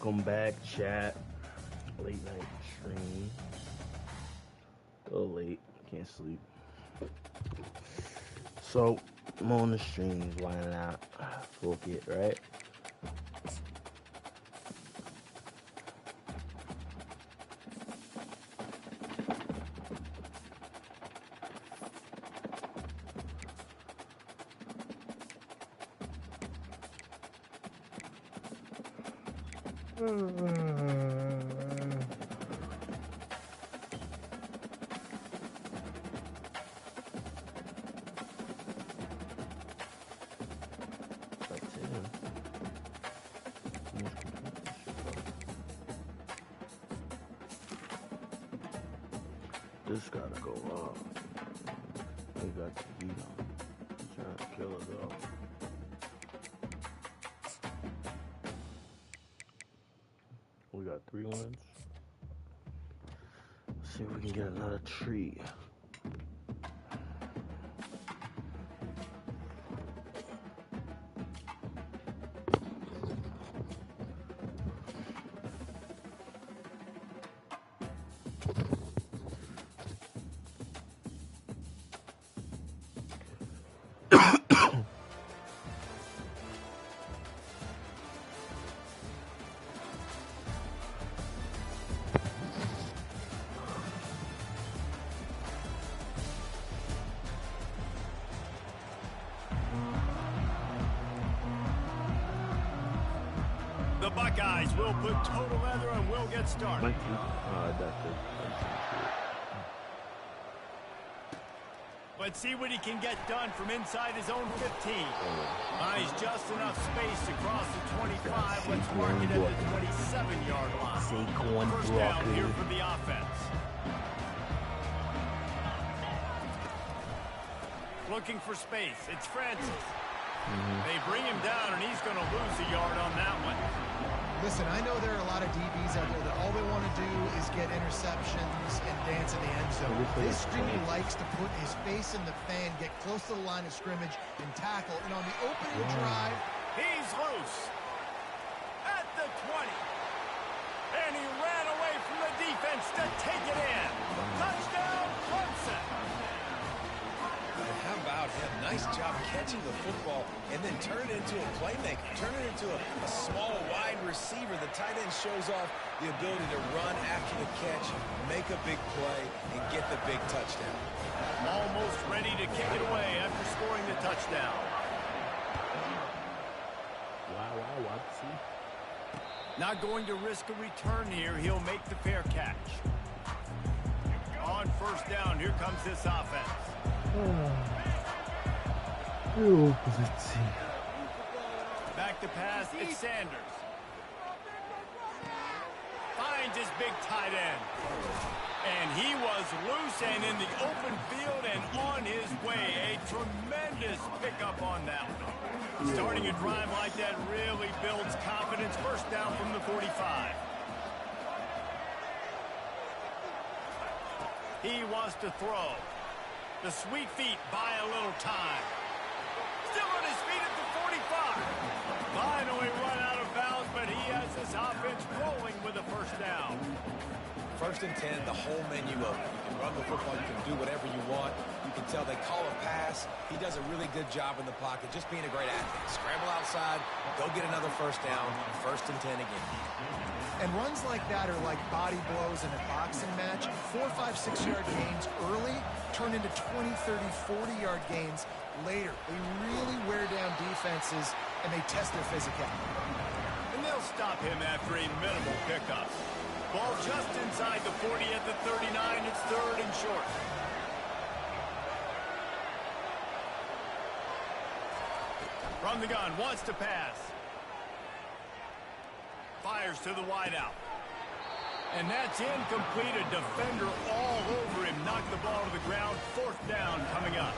Welcome back, chat. Late night stream. A little late. Can't sleep. So, I'm on the stream. Why not? Fuck it, right? This gotta go off. We got the heat on. Trying to kill us all. We got 3 ones. Let's see if we can get another tree. The Buckeyes will put total leather and will get started. Let's see what he can get done from inside his own 15. Buys just enough space to cross the 25. Let's mark it at the 27-yard line. First down here for the offense. Looking for space. It's Francis. They bring him down, and he's going to lose a yard on that one. Listen, I know there are a lot of DBs out there that all they want to do is get interceptions and dance in the end zone. This streamer likes to put his face in the fan, get close to the line of scrimmage, and tackle. And on the opening drive, he's loose at the 20. And he ran away from the defense to take it in. Touchdown, Clemson. How about him? Nice job catching the football and then turn it into a playmaker. Turn it into a small, wide receiver. The tight end shows off the ability to run after the catch, make a big play, and get the big touchdown. Almost ready to kick it away after scoring the touchdown. Wow. Not going to risk a return here. He'll make the fair catch. On first down, here comes this offense. Back to pass, it's Sanders. Finds his big tight end. And he was loose and in the open field and on his way. A tremendous pickup on that one. Starting a drive like that really builds confidence. First down from the 45. He wants to throw. The sweet feet buy a little time. Still on his feet at the 45. Finally run out of bounds, but he has this offense rolling with a first down. First and 10, the whole menu open. You can run the football, you can do whatever you want. You can tell they call a pass. He does a really good job in the pocket, just being a great athlete. Scramble outside, go get another first down, first and 10 again. and runs like that are like body blows in a boxing match. 4, 5, 6-yard gains early turn into 20, 30, 40-yard gains later. They really wear down defenses, and they test their physicality. And they'll stop him after a minimal pickup. Ball just inside the 40 at the 39. It's third and short. From the gun, wants to pass. Fires to the wideout. And that's incomplete. A defender all over him. Knocked the ball to the ground. Fourth down coming up.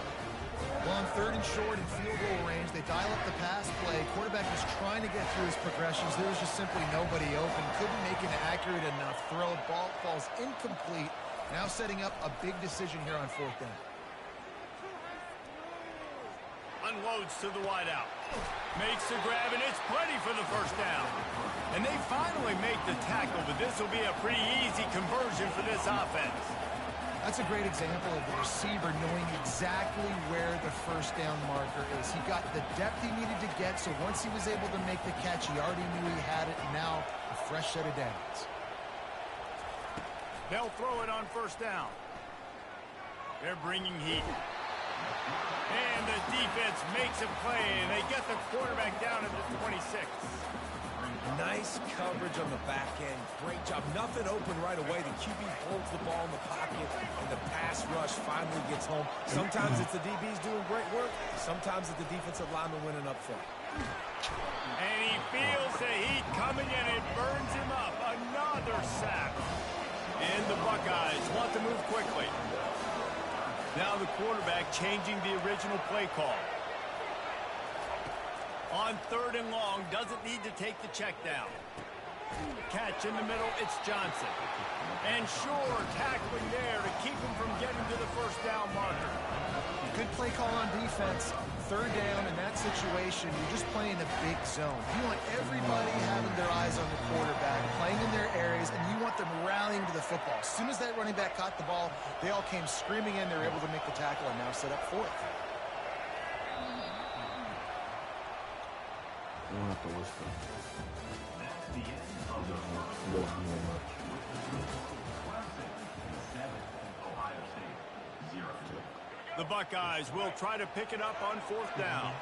Well, on third and short in field goal range, they dial up the pass play. Quarterback was trying to get through his progressions. There was just simply nobody open. Couldn't make an accurate enough throw. Ball falls incomplete. Now setting up a big decision here on fourth down. On unloads to the wideout. Makes the grab, and it's plenty for the first down. And they finally make the tackle, but this will be a pretty easy conversion for this offense. That's a great example of the receiver knowing exactly where the first down marker is. He got the depth he needed to get, so once he was able to make the catch, he already knew he had it, and now a fresh set of downs. They'll throw it on first down. They're bringing heat. And the defense makes a play, and they get the quarterback down at the 26. Nice coverage on the back end. Great job. Nothing open right away. The QB holds the ball in the pocket, and the pass rush finally gets home. Sometimes it's the DBs doing great work. Sometimes it's the defensive lineman winning up front. And he feels the heat coming, and it burns him up. Another sack. And the Buckeyes want to move quickly. Now the quarterback changing the original play call. On 3rd and long, doesn't need to take the check down. Catch in the middle, it's Johnson. And sure, tackling there to keep him from getting to the first down marker. Good play call on defense. 3rd down in that situation, you're just playing a big zone. You want everybody having their eyes on the quarterback, playing in their areas, and you want them rallying to the football. As soon as that running back caught the ball, they all came screaming in. They were able to make the tackle and now set up 4th. I don't have to whisper. The Buckeyes will try to pick it up on 4th down.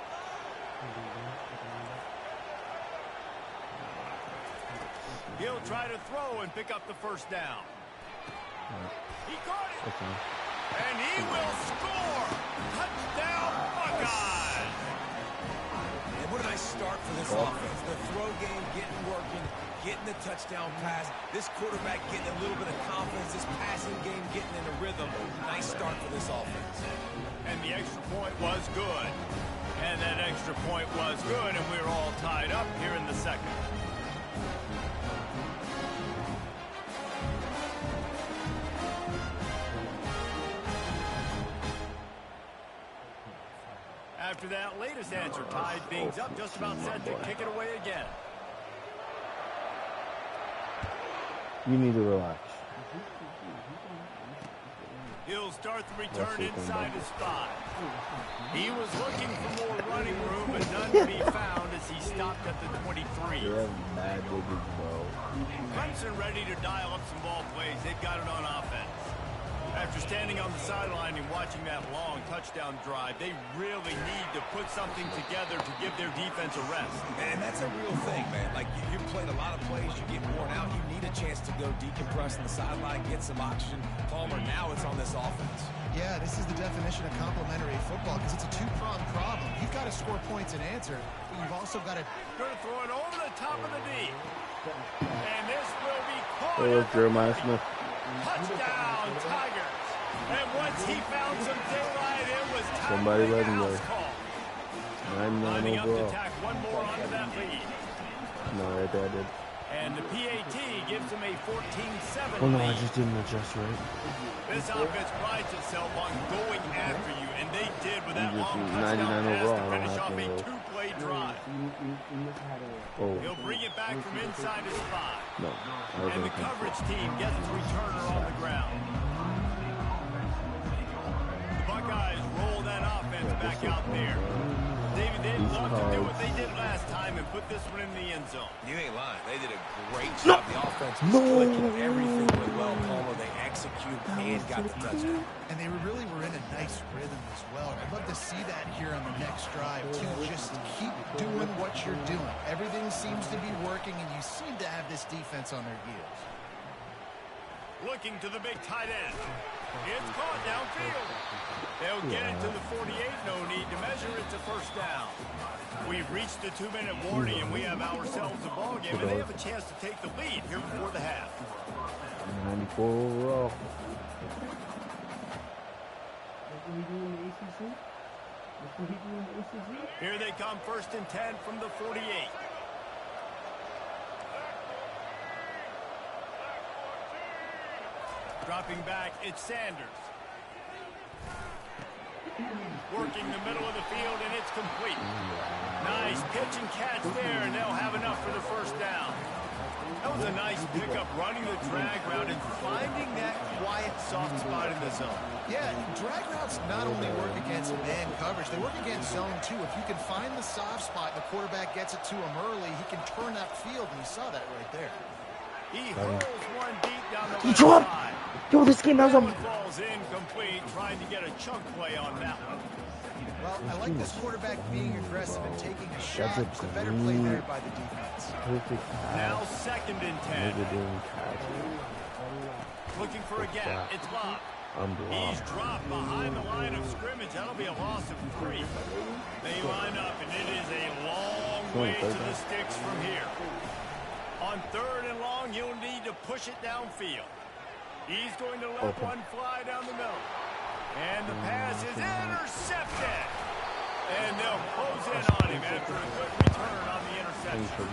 He'll try to throw and pick up the first down. He caught it. Okay. And he will score. Touchdown, Buckeyes. And what a nice start for this offense. The throw game getting working, getting the touchdown pass. This quarterback getting a little bit of confidence. This passing game getting in a rhythm. Nice start for this offense. And the extra point was good. And that extra point was good, and we're all tied up here in the second. After that latest answer, tied things up, just about set to kick it away again. You need to relax. He'll start the return inside his 5. He was looking for more running room, but none to be found as he stopped at the 23. Yeah, mad boobies, bro. Clemson ready to dial up some ball plays. They've got it on offense. After standing on the sideline and watching that long touchdown drive, they really need to put something together to give their defense a rest. And that's a real thing, man. Like, you've played a lot of plays, you get worn out, you need a chance to go decompress on the sideline, get some oxygen. Palmer, now it's on this offense. Yeah, this is the definition of complementary football because it's a two-pronged problem. You've got to score points and answer, but you've also got to... Going to throw it over the top of the knee. And this will be caught. Oh, Jeremiah Smith. Touchdown, Tigers. And once he found some daylight, it was time Somebody for let the him go. house call. 9-9 Lining up to overall. tack one more onto that lead. No, right there I did. And the PAT gives him a 14-7 Oh no, I lead. just didn't adjust right. This offense prides itself on going after you, and they did with that You just long do touchdown 99 pass overall, to I don't finish have off to a roll. 2-play drive. Oh, He'll bring it back from inside his 5. no. And the coverage team gets the returner on the ground. The Buckeyes roll that offense back out there. David, they'd love to do what they did last time and put this one in the end zone. You ain't lying. They did a great job. The offense was clicking. Everything went well, Palmer. They executed and got the touchdown. And they really were in a nice rhythm as well. I'd love to see that here on the next drive, too. Just keep doing what you're doing. Everything seems to be working, and you seem to have this defense on their heels. Looking to the big tight end. It's caught downfield. They'll get it to the 48. No need to measure it to first down. We've reached the 2-minute warning, and we have ourselves a ball game, and they have a chance to take the lead here before the half. 94 overall. Here they come, 1st and 10 from the 48. Dropping back, it's Sanders. Working the middle of the field, and it's catch and catch there, and they'll have enough for the first down. That was a nice pickup, running the drag route and finding that quiet, soft spot in the zone. Yeah, drag routes not only work against man coverage, they work against zone too. If you can find the soft spot and the quarterback gets it to him early, he can turn that field, and you saw that right there. He hurls one deep down the He left dropped. side. Yo, this game has a... Ball's incomplete, trying to get a chunk play on that one. Well, I like this quarterback being aggressive and taking a shot. It's a better play there by the defense. Perfect Now pass. 2nd and 10. Nigga didn't catch it. Looking for a gap. It's Bob. I'm He's blocked. dropped behind the line of scrimmage. That'll be a loss of 3. They line up, and it is a long way to the sticks from here. On 3rd and long, you'll need to push it downfield. He's going to let one fly down the middle. And the pass is intercepted. And they'll close in on him after a good return on the interception.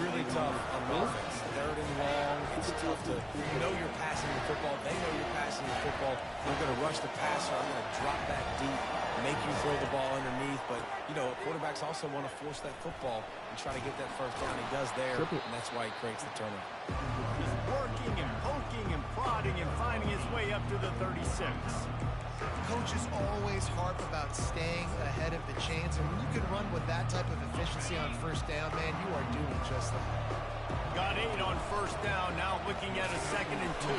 Really tough on offense. 3rd and long. It's tough to know you're passing the football. They know you're passing the football. I'm going to rush the passer. I'm going to drop back deep, make you throw the ball underneath. But, you know, quarterbacks also want to force that football and try to get that first down. He does there, and that's why he creates the turnover. He's working and poking and prodding and finding his way up to the 36. Coaches always harp about staying ahead of the chains, and when you can run with that type of efficiency on first down, man, you are doing just that. Got 8 on first down, now looking at a 2nd and 2.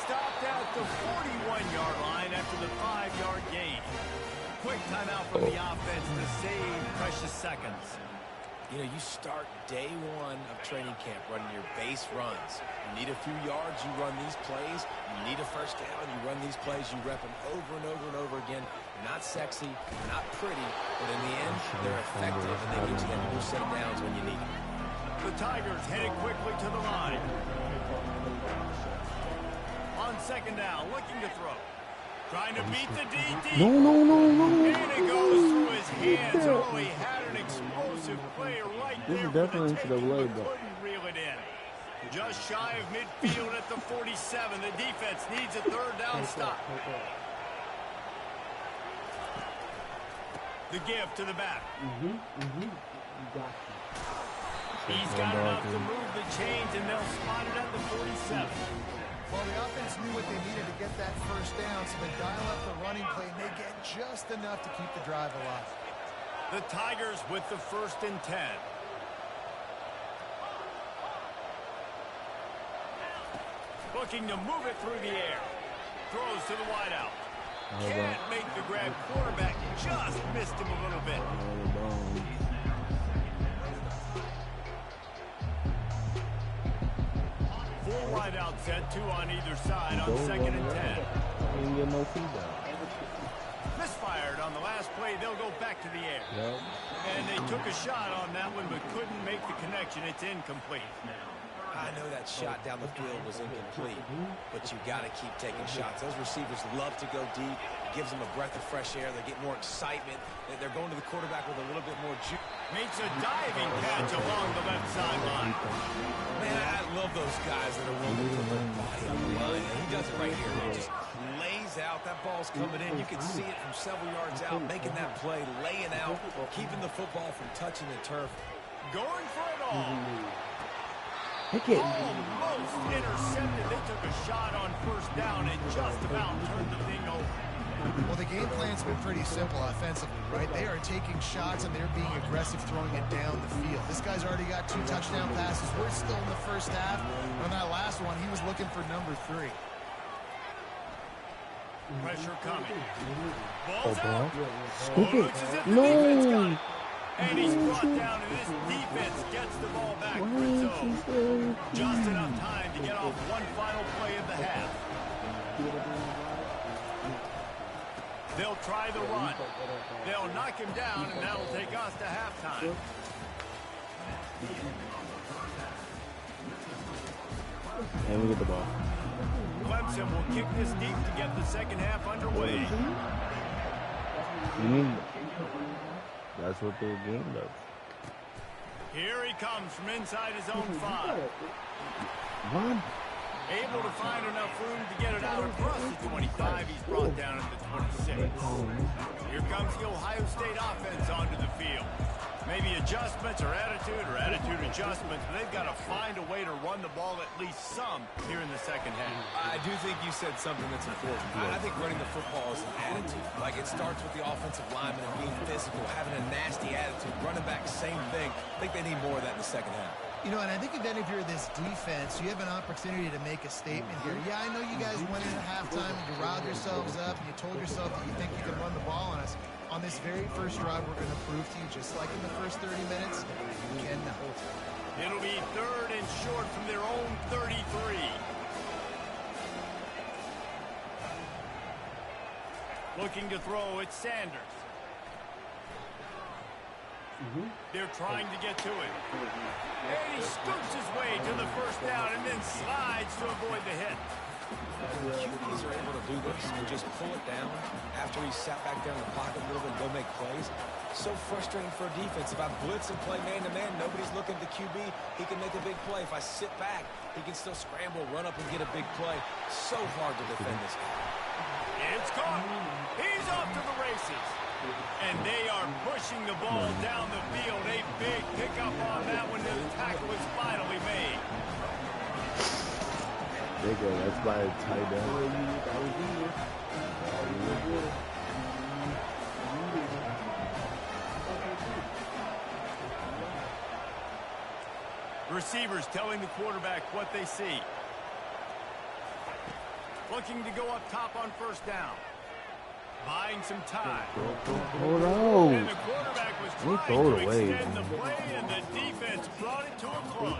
Stopped at the 41-yard line after the 5-yard gain. Quick timeout from the offense to save precious seconds. You know, you start day 1 of training camp running your base runs. You need a few yards, you run these plays. You need a first down, you run these plays. You rep them over and over and over again. They're not sexy, they're not pretty, but in the end, they're effective, and they get you that new set of downs when you need them. The Tigers headed quickly to the line. On 2nd down, looking to throw. Trying to beat the DD. No. And it goes through his hands. Oh, he had an explosive play right This there is for definitely the taking, NCAA, but bro. couldn't reel it in. Just shy of midfield at the 47. The defense needs a 3rd down stop. The give to the back. He's got enough to move the chains, and they'll spot it at the 47. Well, the offense knew what they needed to get that first down, so they dial up the running play, and they get just enough to keep the drive alive. The Tigers with the 1st and 10. Looking to move it through the air. Throws to the wideout. Can't make the grab. Quarterback just missed him a little bit. Full wideout set, 2 on either side on 2nd and 10. Didn't get no feedback. Misfired on the last play. They'll go back to the air. Yep. And they took a shot on that one, but couldn't make the connection. It's incomplete. I know that shot down the field was incomplete, but you got to keep taking shots. Those receivers love to go deep. It gives them a breath of fresh air. They get more excitement. They're going to the quarterback with a little bit more juice. Makes a diving catch along the left sideline. Man, I love those guys that are willing to put their body on the line. And he does it right here. He just lays out. That ball's coming in. You can see it from several yards out, making that play, laying out, keeping the football from touching the turf. Going for it all. Pick it. Almost intercepted. They took a shot on first down and just about turned the thing over. Well, the game plan's been pretty simple offensively, right? They are taking shots, and they're being aggressive throwing it down the field. This guy's already got 2 touchdown passes. We're still in the first half. On that last one, he was looking for number 3. Pressure coming. Ball's out. Scoop it. Looks as if the defense got No. it. And he's brought down, and this defense gets the ball back for its own. Just enough time to get off one final play of the half. They'll try the run. They'll knock him down, and that'll take us to halftime. And we get the ball. Clemson will kick this deep to get the second half underway. You mean that's what the game does. Here he comes from inside his own 5. Run. Able to find enough room to get it out across the 25. He's brought down at the 26. Here comes the Ohio State offense onto the field. Maybe adjustments or attitude adjustments, but they've got to find a way to run the ball at least some here in the second half. I do think you said something that's important. I think running the football is an attitude. Like, it starts with the offensive lineman and being physical, having a nasty attitude. Running back, same thing. I think they need more of that in the second half. You know, and I think if any of you are this defense, you have an opportunity to make a statement here. Yeah, I know you guys went in at halftime and you riled yourselves up and you told yourself that you think you can run the ball on us. On this very first drive, we're going to prove to you, just like in the first 30 minutes, you cannot. It'll be 3rd and short from their own 33. Looking to throw, it's Sanders. They're trying to get to it. And he scoops his way to the first down and then slides to avoid the hit. QBs are able to do this and just pull it down after he sat back down in the pocket a little bit and go make plays. So frustrating for a defense. If I blitz and play man-to-man, nobody's looking at the QB. He can make a big play. If I sit back, he can still scramble, run up, and get a big play. So hard to defend this guy. It's caught. He's off to the races. And they are pushing the ball down the field. A big pickup on that one. The tackle was finally made. There you go. That's by a tight end. Receivers telling the quarterback what they see. Looking to go up top on first down. Buying some time. Hold on. And the quarterback was trying to extend the play, and the defense brought it to a close.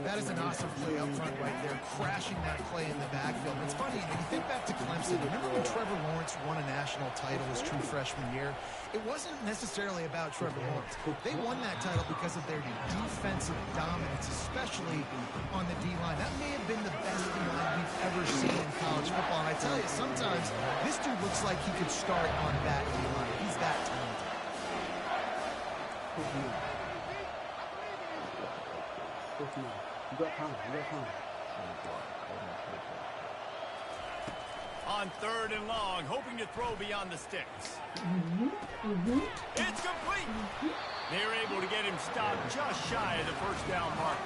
That is an awesome play up front right there, crashing that play in the backfield. It's funny, when you think back to Clemson, remember when Trevor Lawrence won a national title his true freshman year? It wasn't necessarily about Trevor Lawrence. They won that title because of their defensive dominance, especially on the D-line. That may have been the best D-line we've ever seen in college football. And I tell you, sometimes this dude looks like he could start on that D-line. He's that talented. You got time. On 3rd and long, hoping to throw beyond the sticks. It's complete. They're able to get him stopped just shy of the first down mark.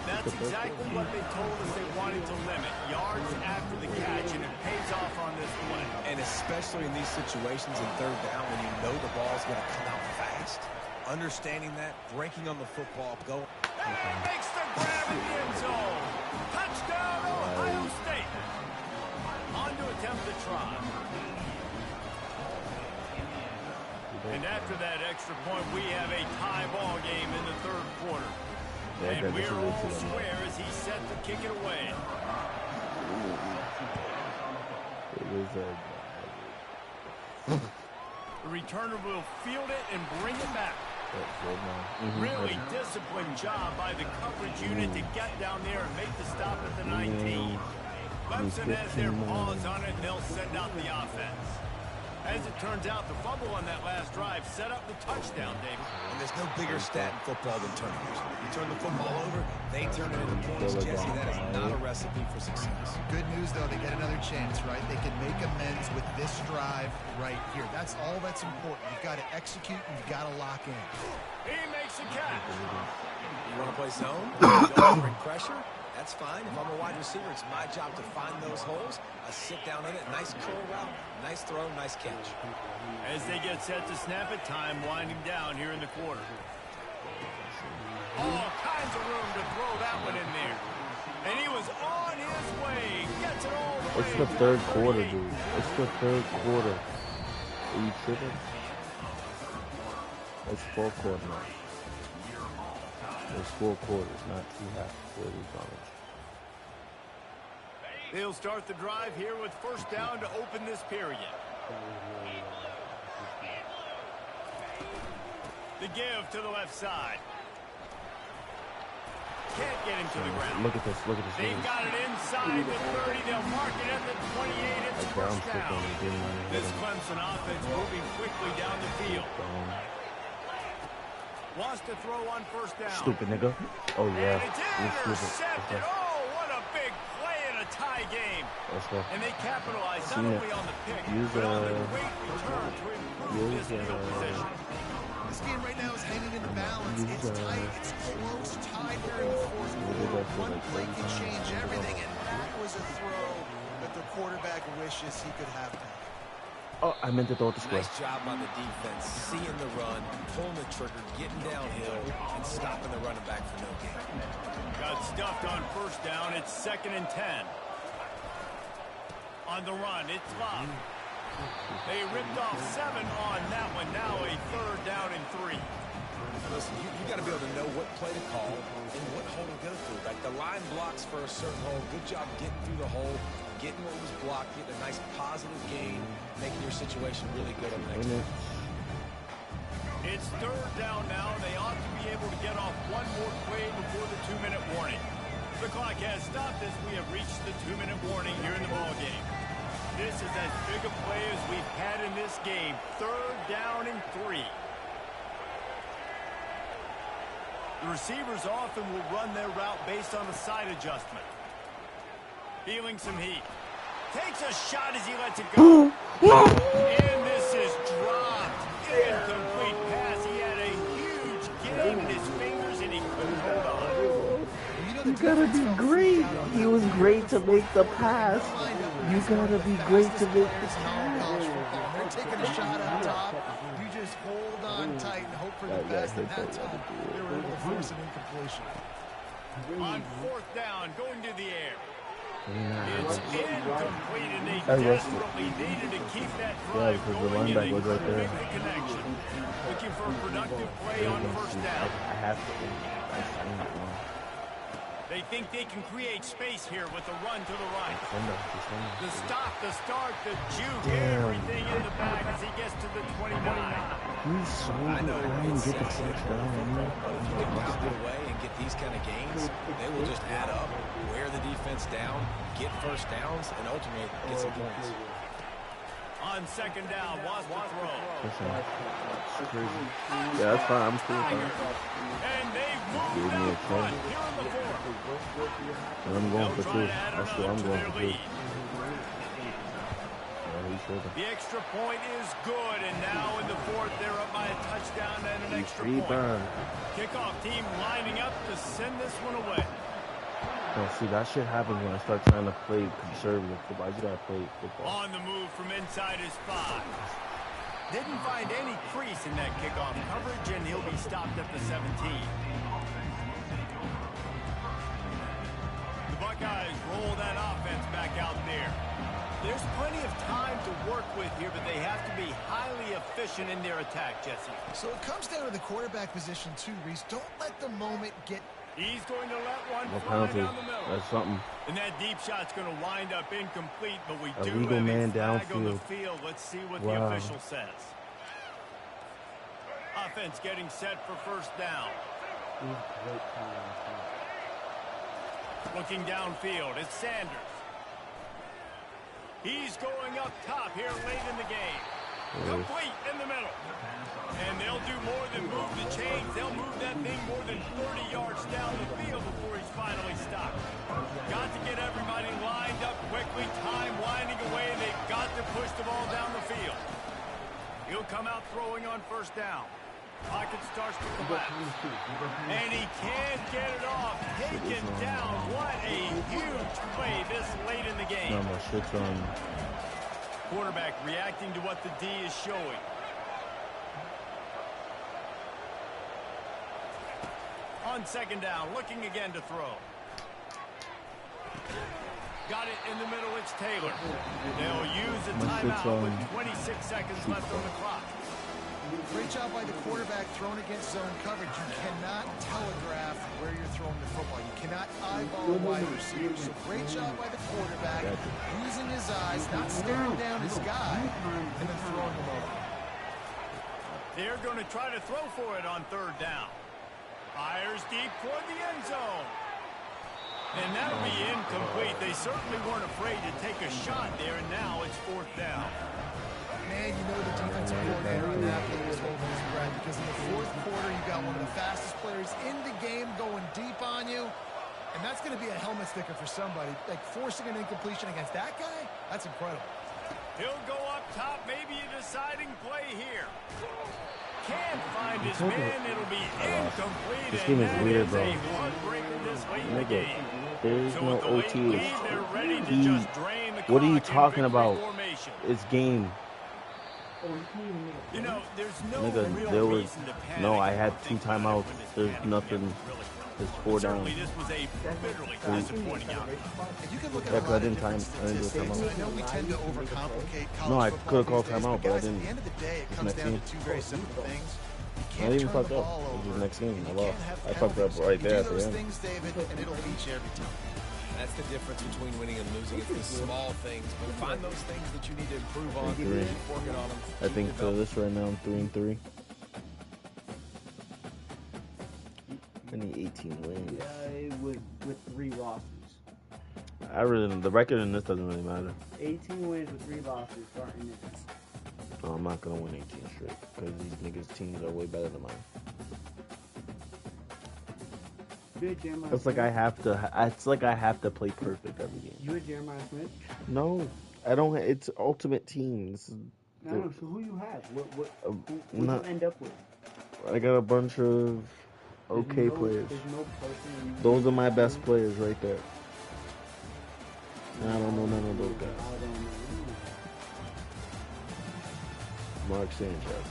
That's exactly what they told us they wanted to limit. Yards after the catch, and it pays off on this play. And especially in these situations in 3rd down when you know the ball's going to come out fast. Understanding that, breaking on the football, go. And makes the grab in the end zone. Touchdown, Ohio State. On to attempt the try. And after that extra point, we have a tie ball game in the 3rd quarter. And we're all square as he's set to kick it away. The returner will field it and bring it back. Really disciplined job by the coverage unit to get down there and make the stop at the 19. Clemson has their paws on it, and they'll send out the offense. As it turns out, the fumble on that last drive set up the touchdown, David. And there's no bigger stat in football than turnovers. You turn the football over, they turn it into points. Jesse, that is not a recipe for success. Good news, though, they get another chance, right? They can make amends with this drive right here. That's all that's important. You've got to execute, and you've got to lock in. He makes a catch. You want to play zone? You don't bring pressure? That's fine. If I'm a wide receiver, it's my job to find those holes. I sit down in it. Nice curl route, nice throw, nice catch. As they get set to snap it, time winding down here in the quarter. All kinds of room to throw that one in there. And he was on his way. Gets it all the way. It's the 3rd quarter, dude. It's the 3rd quarter. Are you tripping? It's 4th quarter now. It's 4 quarters, not 2 half quarters on it. They'll start the drive here with first down to open this period. The give to the left side. Can't get him to the ground. Look at this, look at this. They've got it inside the 30. They'll mark it at the 28. It's first down. This Clemson offense moving quickly down the field. Wants to throw on first down. Stupid nigga. Oh, yeah. And it's intercepted. Oh, what a big play in a tie game. And they capitalize not only on the pick, but on the great return to improve this field position. This game right now is hanging in the balance. It's tight. It's close, tied here in the fourth quarter. One play can change everything, and that was a throw that the quarterback wishes he could have done. Oh, I meant to throw it to square. Nice job by the defense, seeing the run, pulling the trigger, getting downhill, and stopping the running back for no gain. Got stuffed on first down. It's 2nd and 10. On the run, it's Love. They ripped off 7 on that one. Now a 3rd down and 3. Listen, you got to be able to know what play to call and what hole to go through. Like the line blocks for a certain hole. Good job getting through the hole, getting what was blocked, getting a nice positive gain, making your situation really good on the next one. It's 3rd down now. They ought to be able to get off one more play before the 2-minute warning. The clock has stopped as we have reached the 2-minute warning here in the ballgame. This is as big a play as we've had in this game. 3rd down and 3. The receivers often will run their route based on a side adjustment. Feeling some heat. Takes a shot as he lets it go. And this is dropped. Incomplete pass. He had a huge game in his fingers and he couldn't hold on. You gotta be great. He was great to make the pass. You gotta be great to make the pass. They're taking a shot up top. You just hold on tight and hope for the best. And that time, they were able to force an incompletion. On 4th down, going to the air. It's incomplete, and they desperately needed to keep that drive going, and they couldn't make the connection. Looking for a productive play on 1st down. I have to. They think they can create space here with a run to the right. The stop, the start, the juke, everything in the bag as he gets to the 29. He's so I know behind. Get the it's first but down. if you can pound it away and get these kind of gains, they will just add up, wear the defense down, get first downs, and ultimately get some points. On 2nd down, wants to throw. Yeah, that's fine. I'm cool with that. And they've moved out front here in the 4th. And I'm going for 2. That's what I'm going for 2. The extra point is good, and now in the 4th, they're up by a touchdown and an extra point. Kickoff team lining up to send this one away. Oh, see, that shit happens when I start trying to play conservative football. I just gotta play football. On the move from inside his 5. Didn't find any crease in that kickoff coverage, and he'll be stopped at the 17. The Buckeyes roll that offense back out there. There's plenty of time to work with here, but they have to be highly efficient in their attack, Jesse. So it comes down to the quarterback position too, Reese. Don't let the moment get... He's going to let one fly down the middle. That's something. And that deep shot's going to wind up incomplete, but we do legal have man a flag on the downfield. field. Let's see what the official says. Offense getting set for 1st down. Looking downfield, it's Sanders. He's going up top here late in the game. Complete in the middle. And they'll do more than move the chains. They'll move that thing more than 30 yards down the field before he's finally stopped. Got to get everybody lined up quickly. Time winding away. They've got to push the ball down the field. He'll come out throwing on 1st down. Pocket starts to collapse. And he can't get it off. Taken down. What a huge play this late in the game. No, my shit's on. Quarterback reacting to what the D is showing. On 2nd down, looking again to throw. Got it in the middle, it's Taylor. They'll use a timeout with 26 seconds left on the clock. Great job by the quarterback thrown against zone coverage. You cannot telegraph where you're throwing the football. You cannot eyeball a wide receiver. So great job by the quarterback using his eyes, not staring down his guy, and then throwing him over. They're going to try to throw for it on 3rd down. Fires deep toward the end zone. And that'll be incomplete. They certainly weren't afraid to take a shot there, and now it's 4th down. Man, you know the defensive coordinator on that play was holding his breath, because in the 4th quarter, you got one of the fastest players in the game going deep on you, and that's going to be a helmet sticker for somebody. Like, forcing an incompletion against that guy, that's incredible. He'll go up top, maybe a deciding play here. Can't find this man, it'll be incomplete. This game is and weird, that bro. a heartbreaker this late in the Nigga, game. there's So no with the late OT. lead, they're ready to just drain the What are you clock in talking victory about? formation. It's game. You know, there's no Nigga, real there was reason to panic. no. I had or 2 think about it timeouts. when this There's panic nothing. really. There's 4 down. Certainly, this was a bitterly disappointing outing. You can look at Yeah, a 'cause I lot of didn't different time- I didn't do a statistics. timeout. I know we tend to overcomplicate college No, I football could've called these days, timeout, but I guys, didn't. At the end of the day, it It's comes next down game. to 2 very simple things. You I can't even turn fucked the up. ball It was over. the next game. I You lost. can't have I fucked up penalties. right You there at do the those end. things, David, and it'll beat you every time. That's the difference between winning and losing. It's the small things. But find those things that you need to improve on. Keep 3-3. working on them. I think for this right now, I'm 3-3. I need 18 wins. Yeah, with 3 losses. The record in this doesn't really matter. 18 wins with 3 losses starting this. No, I'm not gonna win 18 straight because these niggas' teams are way better than mine. It's like I have to. It's like I have to play perfect every game. You and Jeremiah Smith? No, I don't. It's ultimate teams. No, so who you have? What you not- end up with? I got a bunch of okay players. There's no person. Those are my best players right there. And I don't know none of those guys. I don't know. Mark Sanchez,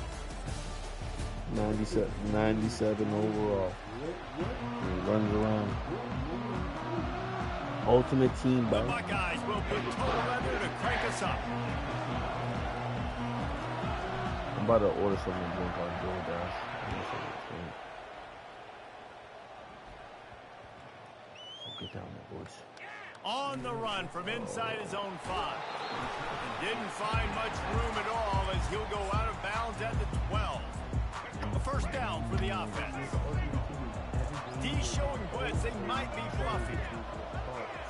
97 overall. He runs around. Ultimate team, The bro. Buckeyes will put total leather to crank us up. I'm about to order something to drink on DoorDash. Oh, get down there, boys. On the run from inside his own 5. Didn't find much room at all as he'll go out of bounds at the 12. A first down for the offense. D showing blitz, they might be bluffing.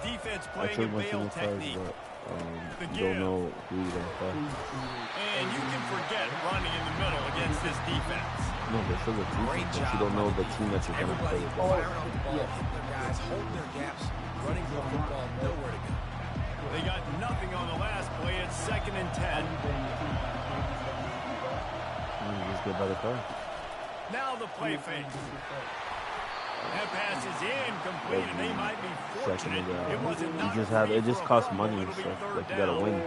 Defense I playing a took my bail single cards, technique. but don't know who you're gonna play. And you can forget running in the middle against this defense. No, they're still a team, Great but job. you don't know the team that you're gonna play. Everybody firing off the ball, hitting their guys, holding their gaps, running the football, nowhere to go. They got nothing on the last play. It's 2nd and 10. Just get by the car. Now the play fake. That pass is incomplete, and they might be fortunate. It wasn't not free It just for a costs fumble. money and It'll be stuff. 3rd Like you gotta down. win.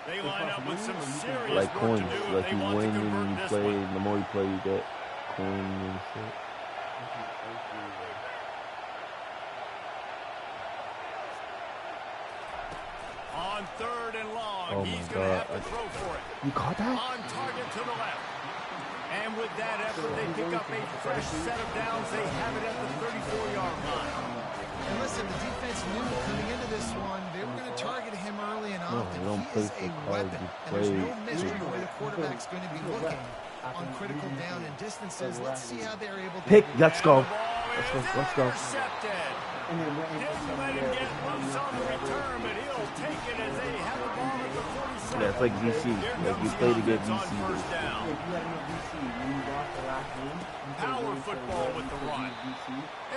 They line up with some serious Like work coins. to do if Like they you want to win convert and you this play. one. The more you play, you get coins and shit. On 3rd and long, Oh he's my going to God. have to throw for it. You caught that? On target to the left. And with that effort, they pick up a fresh set of downs. They have it at the 34-yard line. And listen, the defense knew coming into this one, they were going to target him early and No, often. you don't He play is for a cards, weapon. you And there's no play- mystery where the quarterback's going to be looking on critical down and distances. Let's see how they're able to Pick. do Let's that. go. And the ball Let's is go. Let's go. intercepted. And then Didn't let him get loose on the return, but he'll take it as they have the ball at the 47. Yeah, it's like VC. Here Like you comes play the to get offense on VC. first down. If you have no VC, when you lost the last game, you Power can win football with the run. VC.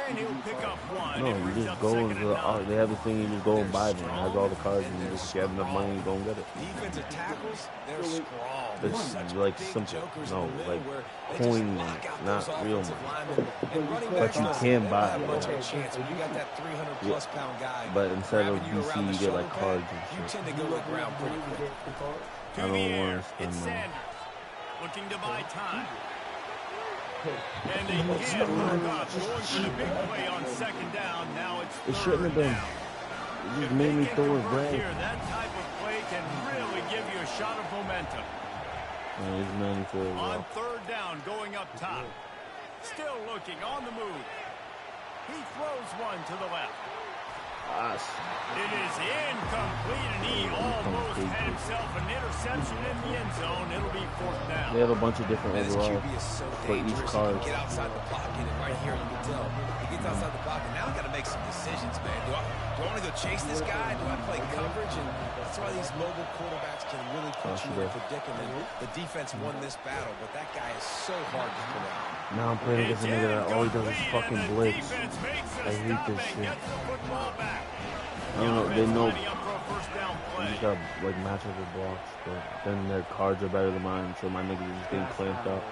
And he'll pick up one. No, It you brings just up go 2nd into the. and 9. They have this thing. You just go and buy them. It has all the cards, and you just get enough money, you go and get it. Defensive tackles, they're strong. It's There's such like big simple. jokers No, in the middle like where they coin just money, block out not those real offensive money. linemen. And running But backs you don't can have buy that it. much of a chance. When you got that 300-plus pound guy, But instead of grabbing you VC, around the you get like shoulder cards pad, and you shit. tend to go to the ground pretty quick. To I the don't air, want to spend it's money. Sanders. Looking to buy time. And they again broke up, going for the big play on 2nd down. Now it's 3rd It shouldn't have been. down. It If just made they me can throw a convert grab. here, that type of play can really give you a shot of momentum. He's 94 as On well. 3rd down, going up top. Still looking, on the move. He throws one to the left. Us. It is incomplete, and he almost had himself an interception in the end zone. It'll be 4th down. They have a bunch of different Man, this overall QB is so for each dangerous. He card. can get outside the pocket, and right here you can tell. He gets outside the pocket. Now I got to make some decisions, man. Do I want to go chase this guy? Do I play coverage? And that's why these mobile quarterbacks can really put you in a predicament. The defense won this battle, but that guy is so hard to corral. Now I'm playing against a nigga that all he does is fucking blitz. I hate this shit. I don't know, they know you just gotta like match up with blocks, but then their cards are better than mine, so my niggas are just getting clamped up.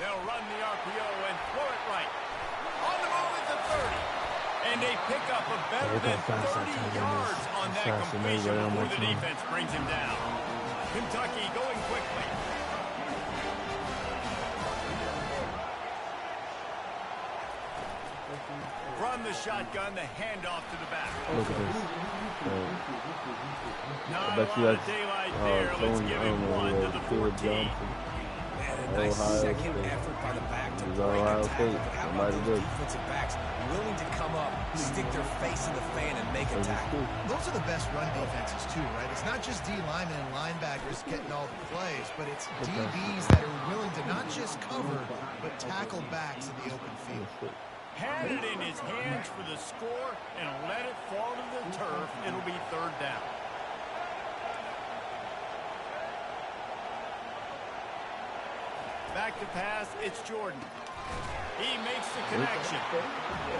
They'll run the RPO and throw it right. On the move at the 30. And they pick up a better than 30 yards on that completion before the defense brings him down. Kentucky going quickly. From the shotgun, the handoff to the back. Look at this. Not a lot of daylight there. Let's give him one to the 14. And a nice second effort by the back to break a tackle. But how about those defensive backs willing to come up, stick their face in the fan, and make a tackle? Those are the best run defenses, too, right? It's not just D linemen and linebackers getting all the plays, but it's DBs that are willing to not just cover, but tackle backs in the open field. Had it in his hands for the score and let it fall to the turf. It'll be third down. Back to pass, it's Jordan. He makes the connection.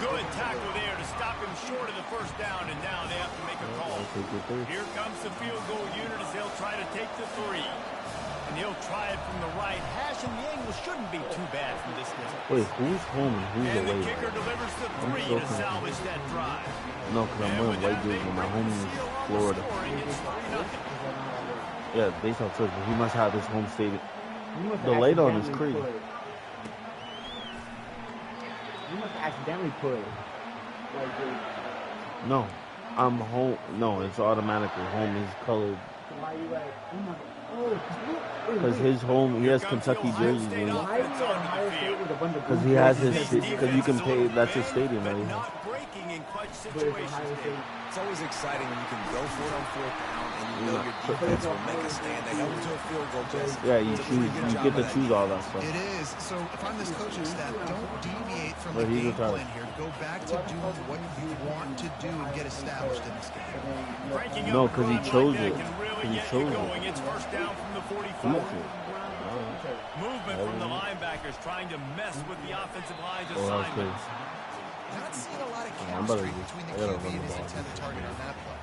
Good tackle there to stop him short of the first down, and now they have to make a call. Here comes the field goal unit as they'll try to take the 3. And he'll try it from the right hash, and the angle shouldn't be too bad from this distance. Wait, who's home and who's and away? The kicker delivers the 3 to salvage that drive. No, because I'm wearing white dudes and my home is Florida. Yeah, based on Twitter, he must have his home state. The light on is crazy. You must accidentally put like this. No, I'm home. No, it's automatically home is colored. Why you like, oh my god. Because his home, he has Kentucky jerseys. Because he has his, because you can pay, that's his stadium, right? It's always exciting when you can go for it on 4th down and you know your defense will make a stand. They held him to a field goal, Jesse. Yeah, you choose, you get to choose all that stuff. It is. So if I'm this coaching staff, don't deviate from the game plan here. Go back to doing what you want to do and get established in this game. No, because he chose it. He chose it. It's first down from the 44. Movement from the linebackers trying to mess with the offensive line's assignments. Not seeing a lot of chemistry between the QB and his intended target on that play.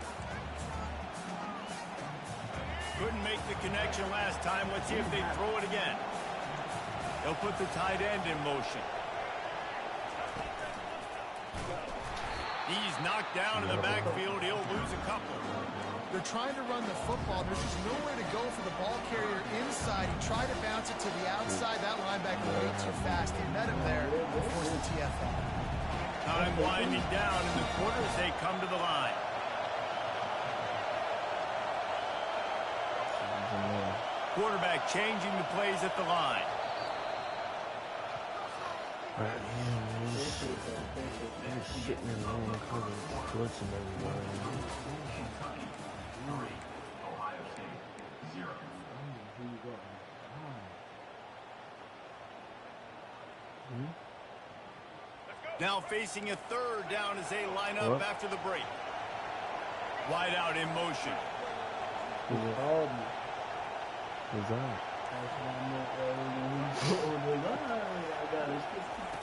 Couldn't make the connection last time. Let's see if they throw it again. They'll put the tight end in motion. He's knocked down in the backfield. He'll lose a couple. They're trying to run the football. There's just nowhere to go for the ball carrier inside. He tried to bounce it to the outside. That linebacker way too fast. He met him there and forced the TFL. Time winding down in the quarter as they come to the line. Quarterback changing the plays at the line. Shitting in long coverage, blitzing everywhere. Now facing a third down as they line up after the break. Wide out in motion. Who's that?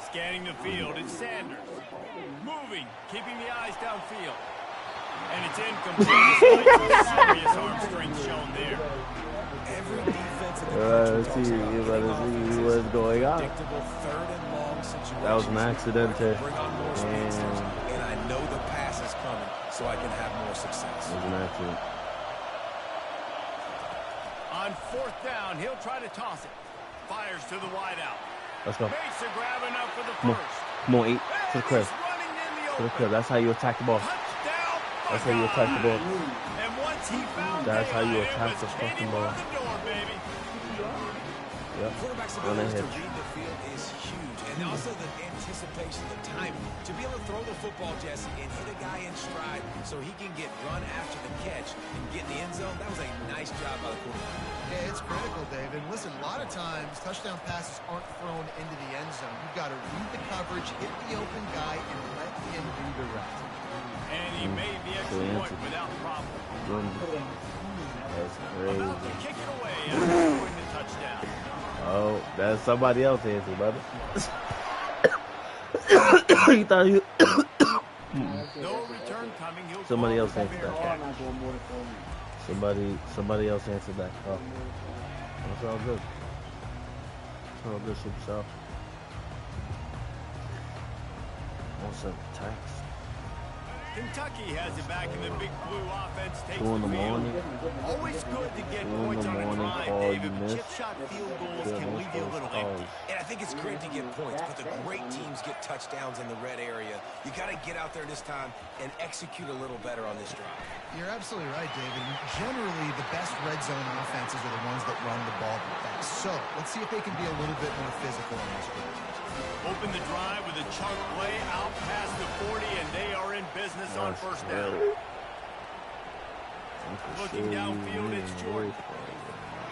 Scanning the field, it's Sanders. Moving, keeping the eyes downfield. And it's incomplete. Serious arm strength shown there. Every defensive let's see what's going on. That was an accident. And I know the pass is coming, so I can have more success. It was an accident. On 4th down, he'll try to toss it. Fires to the wideout. Let's go. Makes a grab enough for the first. Come on, 8 to the crib. To the crib. That's how you attack the ball. That's how you attack the ball. And once he found That's how you attack the fucking ball. Yep. Quarterback's ability to read the field is huge, and also the anticipation, the timing. To be able to throw the football, Jesse, and hit a guy in stride so he can get run after the catch and get in the end zone, that was a nice job by the quarterback. Yeah, it's critical, David. Listen, a lot of times touchdown passes aren't thrown into the end zone. You've got to read the coverage, hit the open guy, and let him do the rest. And he made the extra point without problem. That's crazy. About to kick it away after scoring the touchdown. Oh, that's somebody else answer, brother. He thought you. No return coming. Somebody else answered that. Somebody else answered that. Oh, that's all good. Oh, good ship's up. What's up, text? Kentucky has it back in the big blue offense. Takes 2 in the the field. morning. Always good to get 2 in points the on a morning, drive, call David, you but missed. chip shot field goals Yeah, can most leave you a those little calls. empty. And I think it's great to get points, but the great teams get touchdowns in the red area. You got to get out there this time and execute a little better on this drive. You're absolutely right, David. Generally, the best red zone offenses are the ones that run the ball the best. So let's see if they can be a little bit more physical in this group. Open the drive with a chunk play out past the 40, and they are in business on first down. Looking downfield, it's Jordan.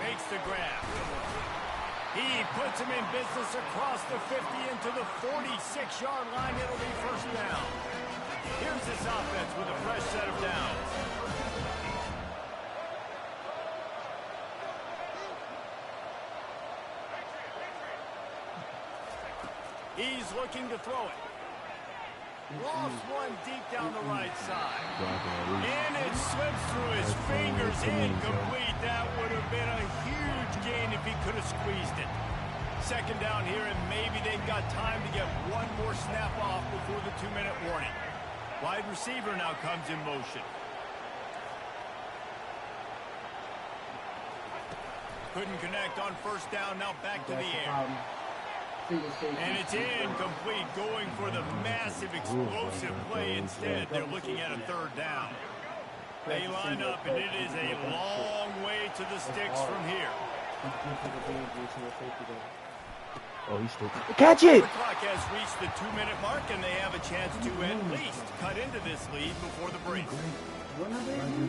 Makes the grab. He puts him in business across the 50 into the 46-yard line. It'll be first down. Here's this offense with a fresh set of downs. He's looking to throw it. Lost one deep down the right side. And it slips through his fingers. Incomplete. That would have been a huge gain if he could have squeezed it. Second down here, and maybe they've got time to get one more snap off before the 2-minute warning. Wide receiver now comes in motion. Couldn't connect on first down. Now back to the air. And it's incomplete, going for the massive explosive play instead. They're looking at a third down. They line up, and it is a long way to the sticks from here. Oh, he's still... Catch it! The clock has reached the 2-minute mark, and they have a chance to at least cut into this lead before the break.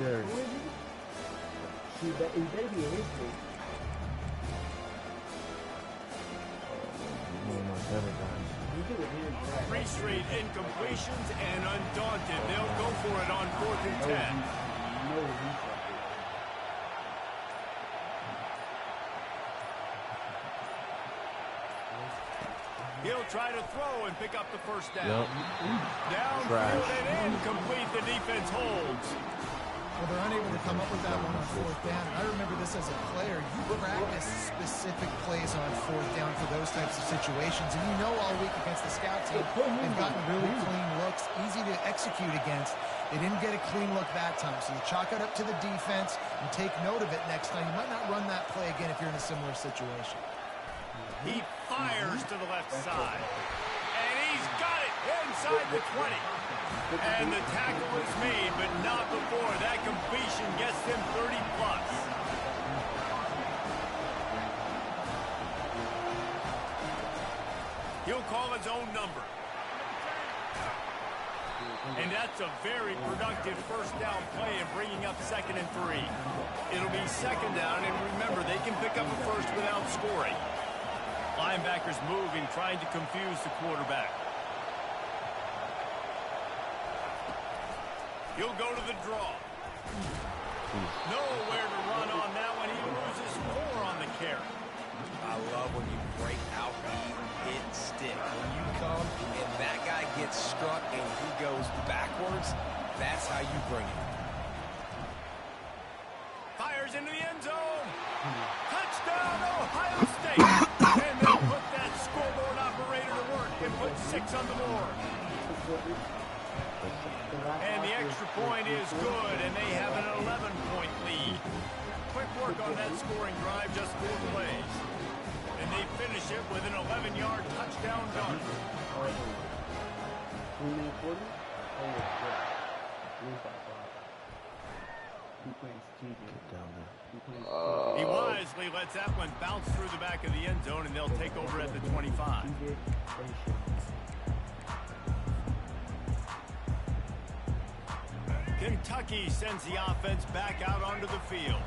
There. He better be in his league. 3 straight incompletions, and undaunted, they'll go for it on 4th and 10. He'll try to throw and pick up the first down. Downfield and incomplete. The defense holds. Well, they're unable to come up with that one on 4th down. And I remember this as a player. You practice specific plays on 4th down for those types of situations. And you know all week against the scout team, they've gotten really clean looks, easy to execute against. They didn't get a clean look that time. So you chalk it up to the defense and take note of it next time. You might not run that play again if you're in a similar situation. He fires to the left side. And he's got it inside the 20. And the tackle is made, but not before. That completion gets them 30-plus. He'll call his own number. And that's a very productive first down play and bringing up 2nd and 3. It'll be 2nd down, and remember, they can pick up a first without scoring. Linebackers moving, trying to confuse the quarterback. He'll go to the draw. Nowhere to run on that one. He loses 4 on the carry. I love when you break out the hit stick. When you come and that guy gets struck and he goes backwards, that's how you bring it. Fires into the end zone. Touchdown, Ohio State. And they'll put that scoreboard operator to work and put 6 on the board. And the extra point is good, and they have an 11-point lead. Quick work on that scoring drive, just 4 plays. And they finish it with an 11-yard touchdown dunk. He wisely lets that one bounce through the back of the end zone, and they'll take over at the 25. Kentucky sends the offense back out onto the field.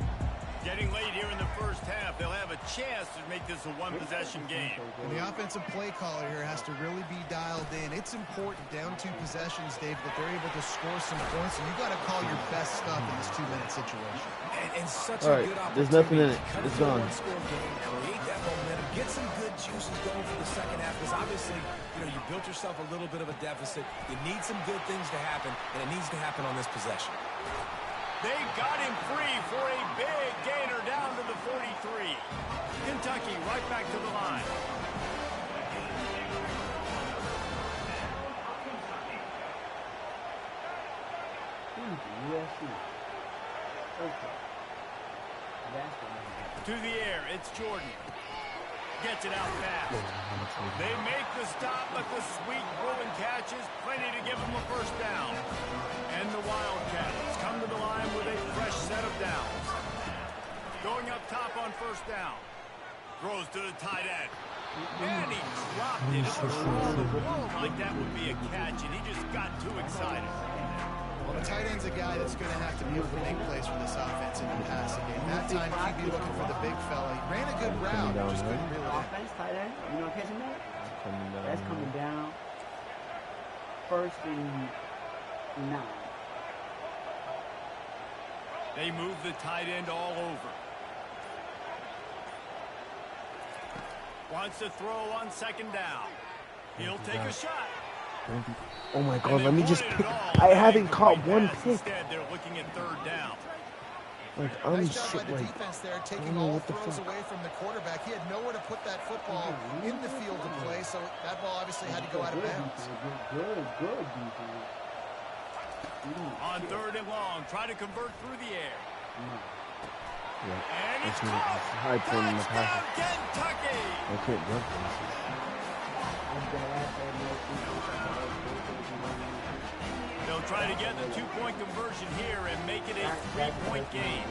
Getting late here in the first half, they'll have a chance to make this a one-possession game. And the offensive play caller here has to really be dialed in. It's important down 2 possessions, Dave, that they're able to score some points, and you got to call your best stuff in this 2-minute situation. And such All a right, good opportunity. there's nothing in it. Cut It's into a gone. one-score game, create that momentum, get some good juices going for the second half, because obviously, you built yourself a little bit of a deficit. You need some good things to happen, and it needs to happen on this possession. They got him free for a big gainer down to the 43. Kentucky Kentucky right back to the line. USC. Okay. That's the name. To the air, it's Jordan. Gets it out fast. They make the stop, but the sweet rolling catch is plenty to give them a first down. And the Wildcats come to the line with a fresh set of downs. Going up top on first down. Throws to the tight end. And he dropped it. Like that would be a catch, and he just got too excited. Well, the tight end's a guy that's going to have to be able to make plays for this offense in the passing game. That time, QB looking for the big fella. He ran a good route, just couldn't reel it in. Offense, tight end, you know catching that? That's coming down. First and 9. They move the tight end all over. Wants to throw on second down. He'll take a shot. Oh my God, let me just pick. I haven't caught one pick. Instead, they're looking at third down. Like, I'm Nice job shit, by the like, defense there, I taking don't know all what the throws fuck. away from the quarterback. He had nowhere to put that football in the field to play, so that ball obviously had to go out of bounds. Good defense. On third and long, try to convert through the air. Yeah, And it's that's caught. high point in the Touchdown, pass. Kentucky! I can't jump for this. They'll try to get the 2-point conversion here and make it a 3-point game.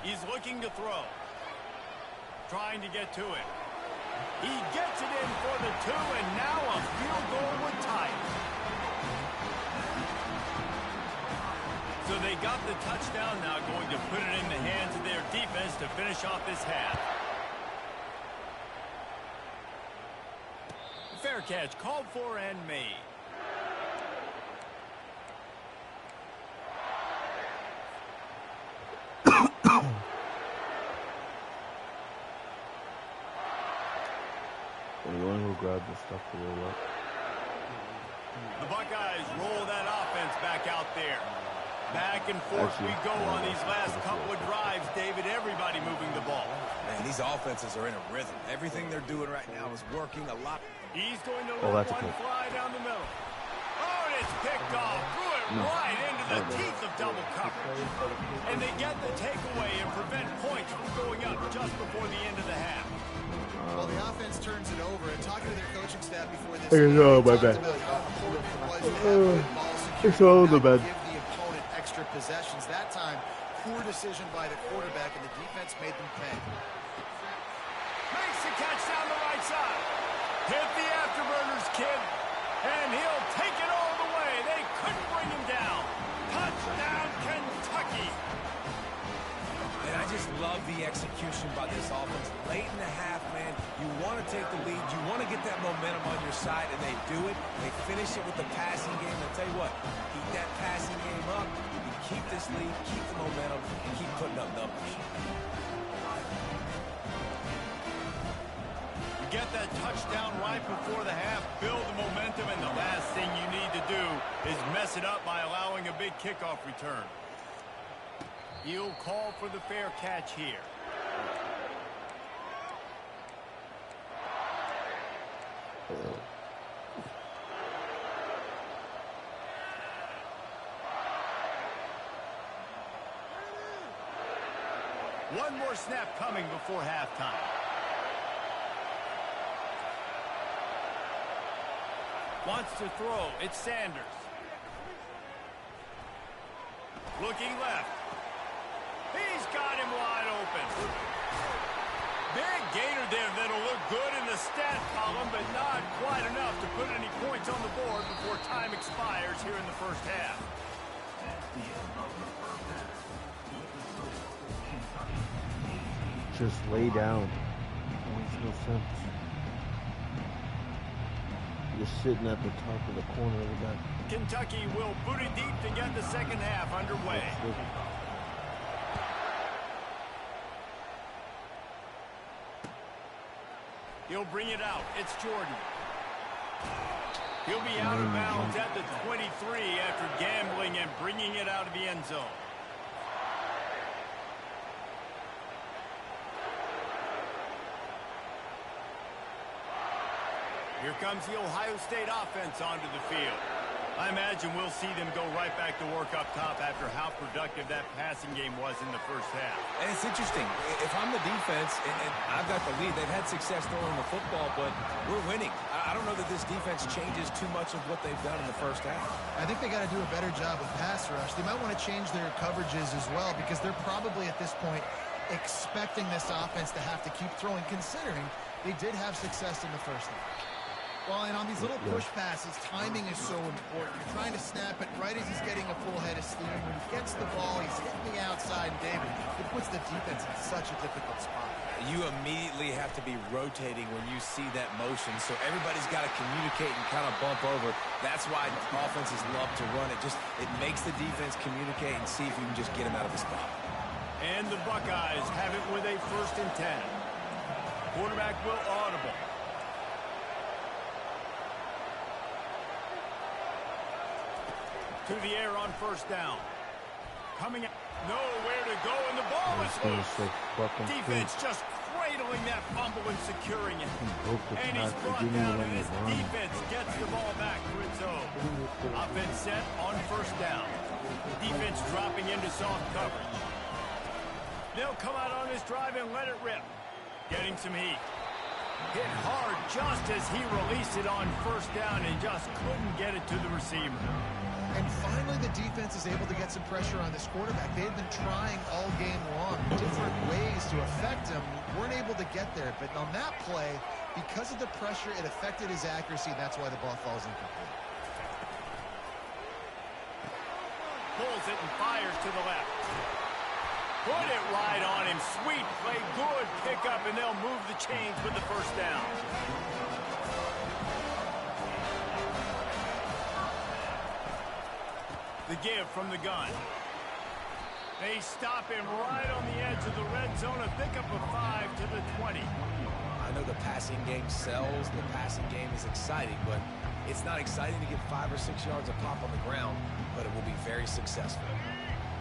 He's looking to throw. Trying to get to it. He gets it in for the 2, and now a field goal would tie it. So they got the touchdown, now going to put it in the hands of their defense to finish off this half. Fair catch called for and made. You want to go grab the stuff to roll up? The Buckeyes roll that offense back out there. Back and forth we go on these last couple of drives, David. Everybody moving the ball. Man, these offenses are in a rhythm. Everything they're doing right now is working a lot. He's going to let one fly down the middle. Oh, and it's picked off. Threw it right into the teeth of double coverage. And they get the takeaway and prevent points from going up just before the end of the half. Well, the offense turns it over, and talking to their coaching staff before this Hey, game, no, my they bad. talked about how important it was to have good ball security. It's all not the bad. Give the opponent extra possessions. That time, poor decision by the quarterback, and the defense made them pay. Makes the catch down the right side. Hit the afterburners, kid. And he'll take it all the way. They couldn't bring him down. Touchdown, Kentucky. And I just love the execution by this offense. Late in the half, man, you want to take the lead. You want to get that momentum on your side, and they do it. They finish it with the passing game. I'll tell you what, keep that passing game up. You keep this lead, keep the momentum, and keep putting up numbers. You get that touchdown right before the half, build the momentum, and the last thing you need to do is mess it up by allowing a big kickoff return. He'll call for the fair catch here. One more snap coming before halftime. Wants to throw. It's Sanders. Looking left. He's got him wide open. Big gainer there that'll look good in the stat column, but not quite enough to put any points on the board before time expires here in the first half. Just lay down. Makes no sense. You're sitting at the top of the corner of the back. Kentucky will boot it deep to get the second half underway. He'll bring it out. It's Jordan. He'll be out of bounds at the 23 after gambling and bringing it out of the end zone. Here comes the Ohio State offense onto the field. I imagine we'll see them go right back to work up top after how productive that passing game was in the first half. And it's interesting. If I'm the defense and I've got the lead, they've had success throwing the football, but we're winning. I don't know that this defense changes too much of what they've done in the first half. I think they got to do a better job with pass rush. They might want to change their coverages as well because they're probably at this point expecting this offense to have to keep throwing, considering they did have success in the first half. Well, and on these little push passes, timing is so important. You're trying to snap it right as he's getting a full head of steam. When he gets the ball, he's hitting the outside, and David, it puts the defense in such a difficult spot. You immediately have to be rotating when you see that motion, so everybody's got to communicate and kind of bump over. That's why offenses love to run it. It makes the defense communicate and see if you can just get him out of the spot. And the Buckeyes have it with a 1st and 10. Quarterback will audible. To the air on 1st down. Coming out. Nowhere to go, and the ball is loose. Defense just cradling that fumble and securing it. And he's brought down, and this defense gets the ball back for its own. Offense set on 1st down. Defense dropping into soft coverage. They'll come out on this drive and let it rip. Getting some heat. Hit hard just as he released it on 1st down and just couldn't get it to the receiver. And finally, the defense is able to get some pressure on this quarterback. They've been trying all game long, different ways to affect him. Weren't able to get there, but on that play, because of the pressure, it affected his accuracy. That's why the ball falls incomplete. Pulls it and fires to the left. Put it right on him. Sweet play, good pickup, and they'll move the chains with the 1st down. The give from the gun. They stop him right on the edge of the red zone. A pickup of 5 to the 20. I know the passing game sells. The passing game is exciting, but it's not exciting to get 5 or 6 yards a pop on the ground, but it will be very successful.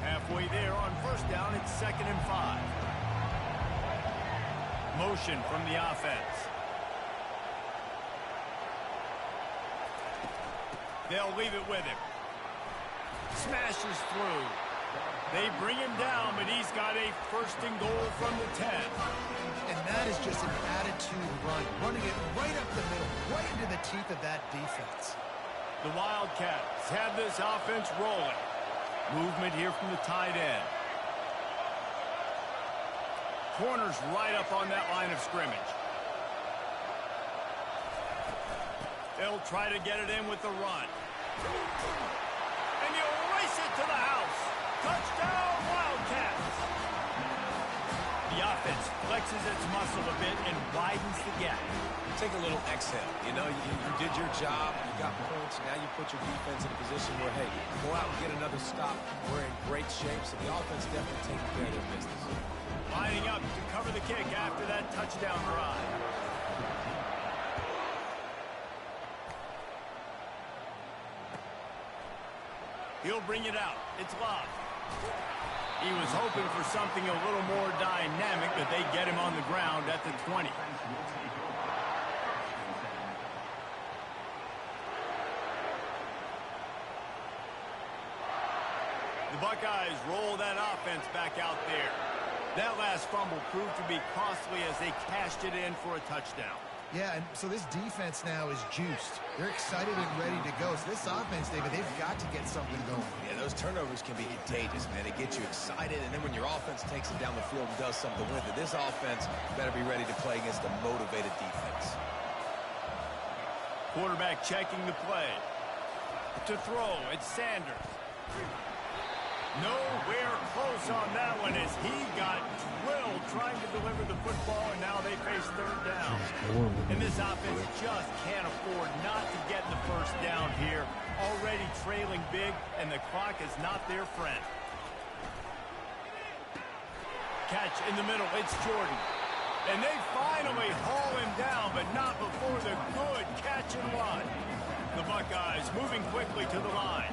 Halfway there on 1st down, it's 2nd and 5. Motion from the offense. They'll leave it with him. Smashes through. They bring him down, but he's got a 1st and goal from the 10. And that is just an attitude run, running it right up the middle, right into the teeth of that defense. The Wildcats have this offense rolling. Movement here from the tight end. Corners right up on that line of scrimmage. They'll try to get it in with the run. And he'll race it to the house. Touchdown, Wildcats. The offense flexes its muscle a bit and widens the gap. Take a little exhale. You know, you did your job. You got points. Now you put your defense in a position where, hey, go out and get another stop. We're in great shape, so the offense definitely taking care of their business. Lining up to cover the kick after that touchdown drive. He'll bring it out. It's locked. He was hoping for something a little more dynamic, but they get him on the ground at the 20. The Buckeyes roll that offense back out there. That last fumble proved to be costly as they cashed it in for a touchdown. Yeah, and so this defense now is juiced. They're excited and ready to go. So this offense, David, they've got to get something going. Yeah, those turnovers can be contagious, man. It gets you excited, and then when your offense takes it down the field and does something with it, this offense better be ready to play against a motivated defense. Quarterback checking the play. To throw, it's Sanders. Nowhere close on that one as he got drilled trying to deliver the football, and now they face 3rd down. And this offense just can't afford not to get the 1st down here. Already trailing big, and the clock is not their friend. Catch in the middle, it's Jordan. And they finally haul him down, but not before the good catch and run. The Buckeyes moving quickly to the line.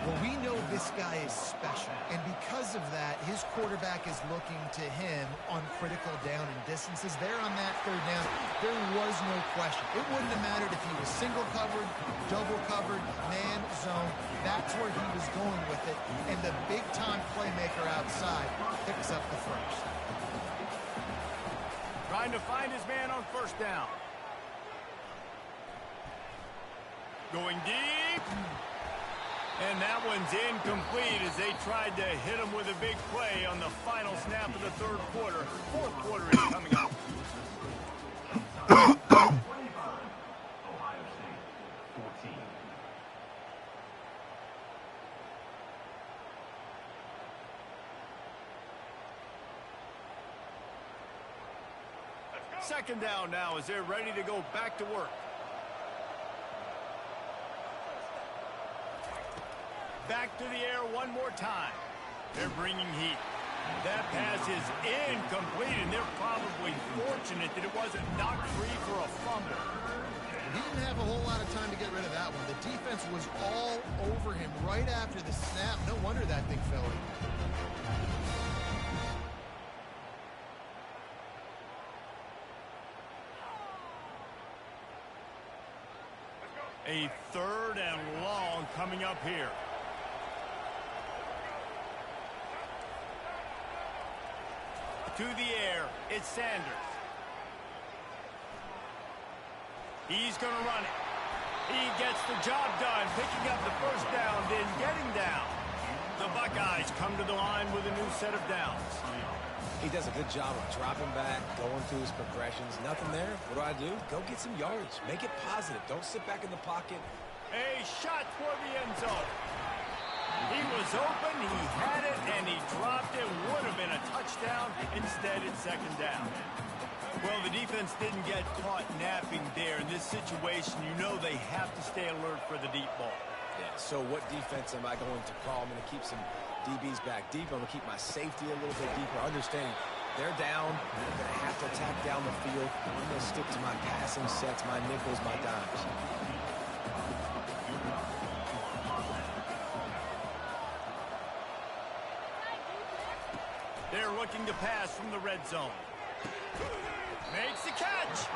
Well, we know this guy is special, and because of that, his quarterback is looking to him on critical down and distances. There on that third down, there was no question. It wouldn't have mattered if he was single covered, double covered, man, zone. That's where he was going with it, and the big-time playmaker outside picks up the first. Trying to find his man on first down. Going deep. And that one's incomplete as they tried to hit him with a big play on the final snap of the third quarter. Fourth quarter is coming up. Second down now as they're ready to go back to work. Back to the air one more time. They're bringing heat. That pass is incomplete, and they're probably fortunate that it wasn't knocked free for a fumble. He didn't have a whole lot of time to get rid of that one. The defense was all over him right after the snap. No wonder that thing fell in. A third and long coming up here. To the air, it's Sanders. He's going to run it. He gets the job done, picking up the first down, then getting down. The Buckeyes come to the line with a new set of downs. He does a good job of dropping back, going through his progressions. Nothing there. What do? Go get some yardage. Make it positive. Don't sit back in the pocket. A shot for the end zone. He was open, he had it, and he dropped it. Would have been a touchdown. Instead, it's second down. Well, the defense didn't get caught napping there. In this situation, you know they have to stay alert for the deep ball. Yeah, so what defense am I going to call? I'm going to keep some DBs back deep. I'm going to keep my safety a little bit deeper. Understanding they're down. I'm going to have to attack down the field. I'm going to stick to my passing sets, my nickels, my dimes. They're looking to pass from the red zone. Makes the catch.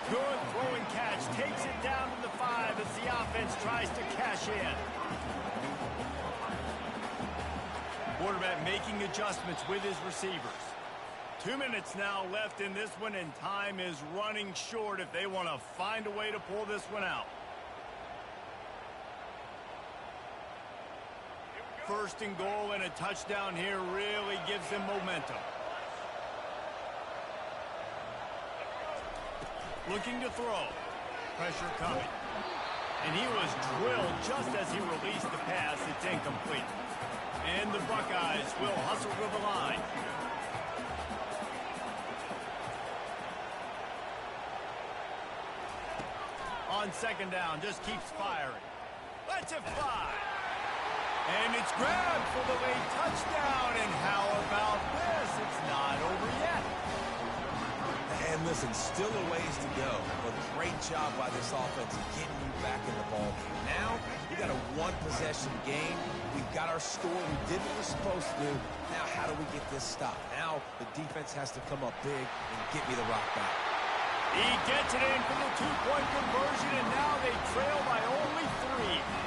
Good throwing catch. Takes it down to the 5 as the offense tries to cash in. Quarterback making adjustments with his receivers. 2 minutes now left in this one, and time is running short if they want to find a way to pull this one out. First and goal and a touchdown here really gives them momentum. Looking to throw. Pressure coming. And he was drilled just as he released the pass. It's incomplete. And the Buckeyes will hustle to the line. On second down, just keeps firing. Lets it fly. And it's grabbed for the late touchdown. And how about this? It's not over yet. And listen, still a ways to go. But great job by this offense getting you back in the ball. Now, we got a one-possession game. We've got our score. We did what we're supposed to do. Now, how do we get this stopped? Now, the defense has to come up big and get me the rock back. He gets it in for the two-point conversion, and now they trail by only 3.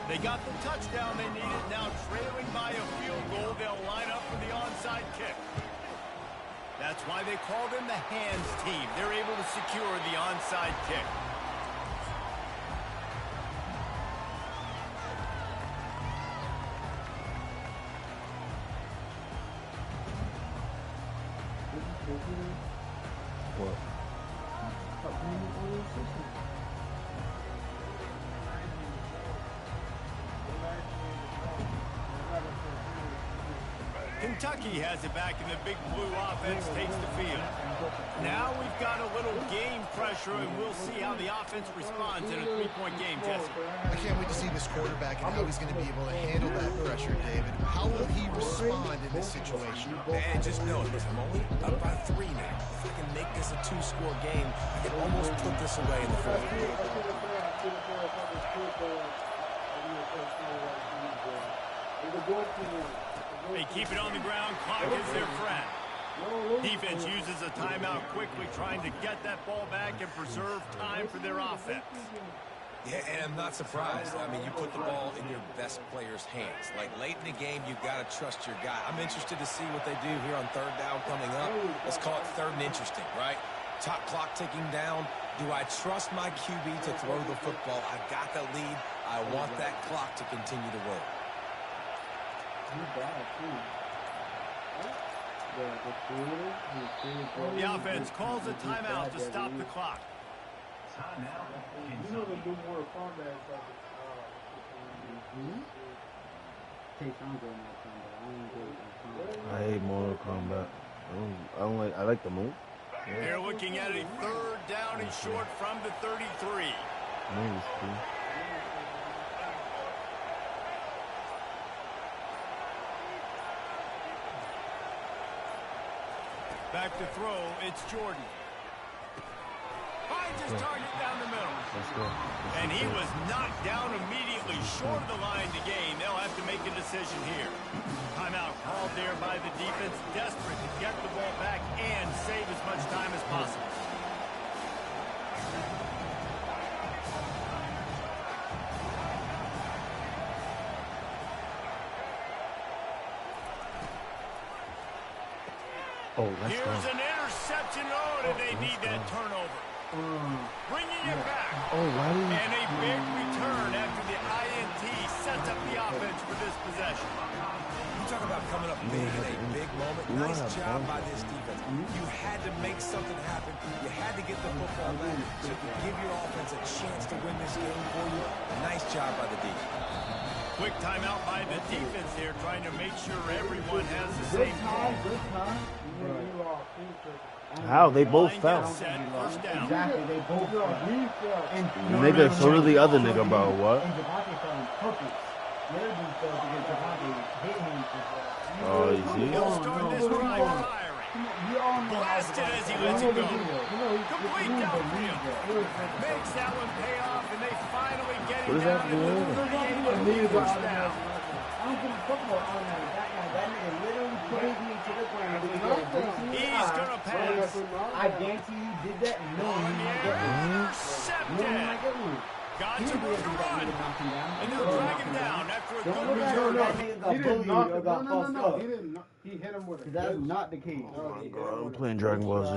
They got the touchdown they needed. Now trailing by a field goal, they'll line up for the onside kick. That's why they call them the hands team. They're able to secure the onside kick. What? Kentucky has it back, and the big blue offense takes the field. Now we've got a little game pressure, and we'll see how the offense responds in a three-point game, Jesse. I can't wait to see this quarterback and how he's going to be able to handle that pressure, David. How will he respond in this situation? And just know, listen, I'm only up by 3 now. If I can make this a 2-score game, I can almost put this away in the fourth quarter. They keep it on the ground. Clock is their friend. Defense uses a timeout quickly, trying to get that ball back and preserve time for their offense. Yeah, and I'm not surprised. I mean, you put the ball in your best player's hands. Like, late in the game, you've got to trust your guy. I'm interested to see what they do here on third down coming up. Let's call it third and interesting, right? Top clock ticking down. Do I trust my QB to throw the football? I got the lead. I want that clock to continue to roll. The offense calls a timeout to stop the clock. I hate Mortal Kombat. I like the move. Yeah. They're looking at a third down and short from the 33. Move is cool. Back to throw, it's Jordan. Finds his target down the middle. Let's go. And he was knocked down immediately short of the line to gain. They'll have to make a decision here. Timeout called there by the defense, desperate to get the ball back and save as much time as possible. Oh, let's go. Here's an interception. Oh, did they need that turnover? Bringing it back. Oh, why did And a big return after the INT sets up the offense for this possession. You talk about coming up big in a big moment. Nice job by this defense. You had to make something happen. You had to get the football back so you could give your offense a chance to win this game for you. Nice job by the defense. Quick timeout by the defense here, trying to make sure everyone has the same call. How? They both fell. Set, first down. Exactly, they both fell. Nigga, so did the other nigga, bro. What? And Javante fell on purpose. The other dude fell because Javante hit him. Oh, you see? He'll start this drive firing. Blasted as he lets it go. Complete downfield. Makes that one pay off, and they finally get What it is that down for? to the first down. I don't give a fuck about all that. That nigga literally put me to the ground. He's going to pass. I guarantee you did that. No one might get one. No one might get one. Got to move to run. And they'll drag him down after a good return. return. That nigga got bullied or got fucked up. He hit him with it. That's not the case. Oh my God, I'm playing Dragon Ball Z.